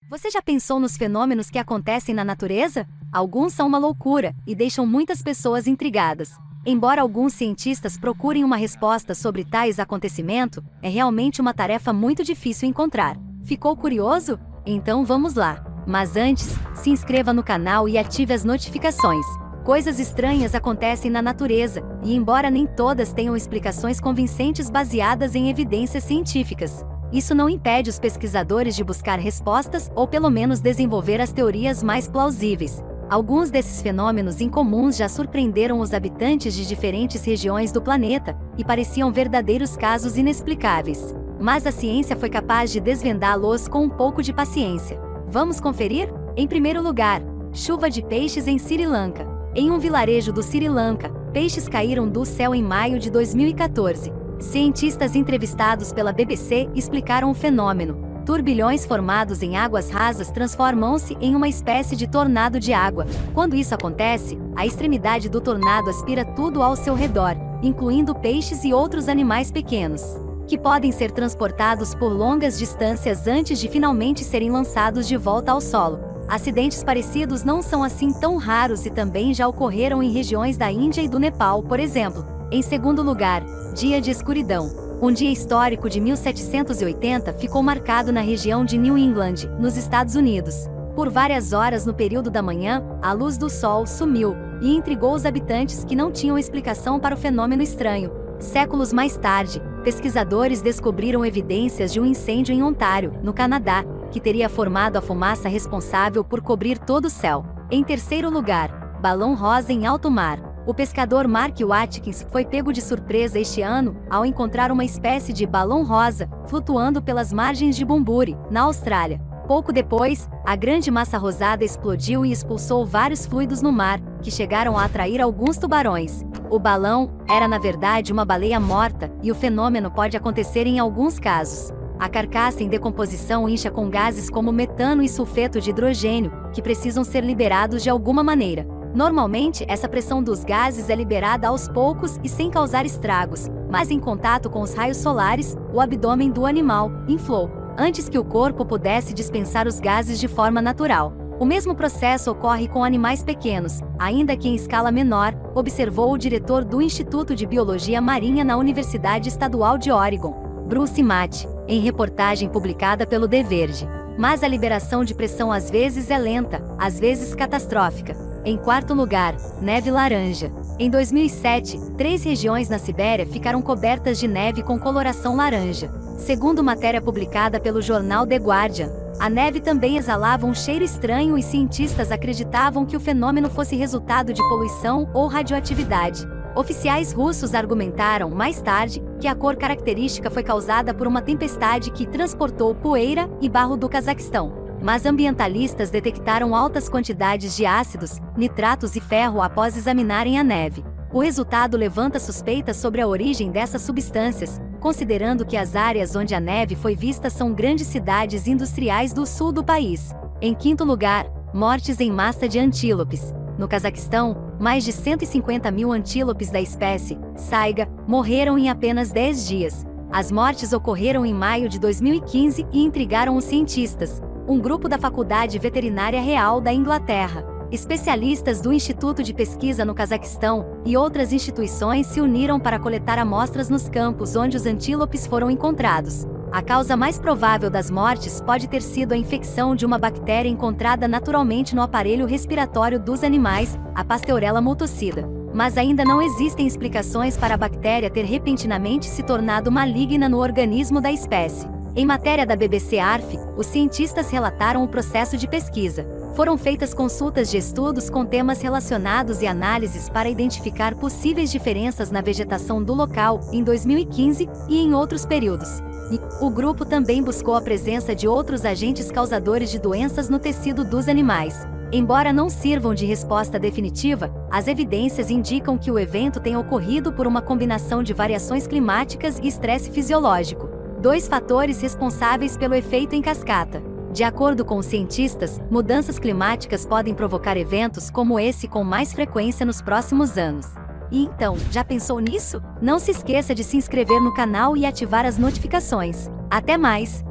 Você já pensou nos fenômenos que acontecem na natureza? Alguns são uma loucura e deixam muitas pessoas intrigadas. Embora alguns cientistas procurem uma resposta sobre tais acontecimentos, é realmente uma tarefa muito difícil encontrar. Ficou curioso? Então vamos lá. Mas antes, se inscreva no canal e ative as notificações. Coisas estranhas acontecem na natureza, e embora nem todas tenham explicações convincentes baseadas em evidências científicas, isso não impede os pesquisadores de buscar respostas ou pelo menos desenvolver as teorias mais plausíveis. Alguns desses fenômenos incomuns já surpreenderam os habitantes de diferentes regiões do planeta e pareciam verdadeiros casos inexplicáveis. Mas a ciência foi capaz de desvendá-los com um pouco de paciência. Vamos conferir? Em primeiro lugar, chuva de peixes em Sri Lanka. Em um vilarejo do Sri Lanka, peixes caíram do céu em maio de 2014. Cientistas entrevistados pela BBC explicaram o fenômeno. Turbilhões formados em águas rasas transformam-se em uma espécie de tornado de água. Quando isso acontece, a extremidade do tornado aspira tudo ao seu redor, incluindo peixes e outros animais pequenos, que podem ser transportados por longas distâncias antes de finalmente serem lançados de volta ao solo. Acidentes parecidos não são assim tão raros e também já ocorreram em regiões da Índia e do Nepal, por exemplo. Em segundo lugar, dia de escuridão. Um dia histórico de 1780 ficou marcado na região de New England, nos Estados Unidos. Por várias horas no período da manhã, a luz do sol sumiu e intrigou os habitantes que não tinham explicação para o fenômeno estranho. Séculos mais tarde, pesquisadores descobriram evidências de um incêndio em Ontário, no Canadá, que teria formado a fumaça responsável por cobrir todo o céu. Em terceiro lugar, balão rosa em alto mar. O pescador Mark Watkins foi pego de surpresa este ano ao encontrar uma espécie de balão rosa flutuando pelas margens de Bumburi, na Austrália. Pouco depois, a grande massa rosada explodiu e expulsou vários fluidos no mar, que chegaram a atrair alguns tubarões. O balão era na verdade uma baleia morta, e o fenômeno pode acontecer em alguns casos. A carcaça em decomposição incha com gases como metano e sulfeto de hidrogênio, que precisam ser liberados de alguma maneira. Normalmente, essa pressão dos gases é liberada aos poucos e sem causar estragos, mas em contato com os raios solares, o abdômen do animal inflou, antes que o corpo pudesse dispensar os gases de forma natural. O mesmo processo ocorre com animais pequenos, ainda que em escala menor, observou o diretor do Instituto de Biologia Marinha na Universidade Estadual de Oregon, Bruce Matt, em reportagem publicada pelo The Verge. Mas a liberação de pressão às vezes é lenta, às vezes catastrófica. Em quarto lugar, neve laranja. Em 2007, 3 regiões na Sibéria ficaram cobertas de neve com coloração laranja. Segundo matéria publicada pelo jornal The Guardian, a neve também exalava um cheiro estranho e cientistas acreditavam que o fenômeno fosse resultado de poluição ou radioatividade. Oficiais russos argumentaram, mais tarde, que a cor característica foi causada por uma tempestade que transportou poeira e barro do Cazaquistão. Mas ambientalistas detectaram altas quantidades de ácidos, nitratos e ferro após examinarem a neve. O resultado levanta suspeitas sobre a origem dessas substâncias, considerando que as áreas onde a neve foi vista são grandes cidades industriais do sul do país. Em quinto lugar, mortes em massa de antílopes. No Cazaquistão, mais de 150 mil antílopes da espécie saiga morreram em apenas 10 dias. As mortes ocorreram em maio de 2015 e intrigaram os cientistas. Um grupo da Faculdade Veterinária Real da Inglaterra, especialistas do Instituto de Pesquisa no Cazaquistão e outras instituições se uniram para coletar amostras nos campos onde os antílopes foram encontrados. A causa mais provável das mortes pode ter sido a infecção de uma bactéria encontrada naturalmente no aparelho respiratório dos animais, a Pasteurella multocida. Mas ainda não existem explicações para a bactéria ter repentinamente se tornado maligna no organismo da espécie. Em matéria da BBC ARF, os cientistas relataram o processo de pesquisa. Foram feitas consultas de estudos com temas relacionados e análises para identificar possíveis diferenças na vegetação do local, em 2015 e em outros períodos. O grupo também buscou a presença de outros agentes causadores de doenças no tecido dos animais. Embora não sirvam de resposta definitiva, as evidências indicam que o evento tenha ocorrido por uma combinação de variações climáticas e estresse fisiológico. 2 fatores responsáveis pelo efeito em cascata. De acordo com os cientistas, mudanças climáticas podem provocar eventos como esse com mais frequência nos próximos anos. E então, já pensou nisso? Não se esqueça de se inscrever no canal e ativar as notificações. Até mais!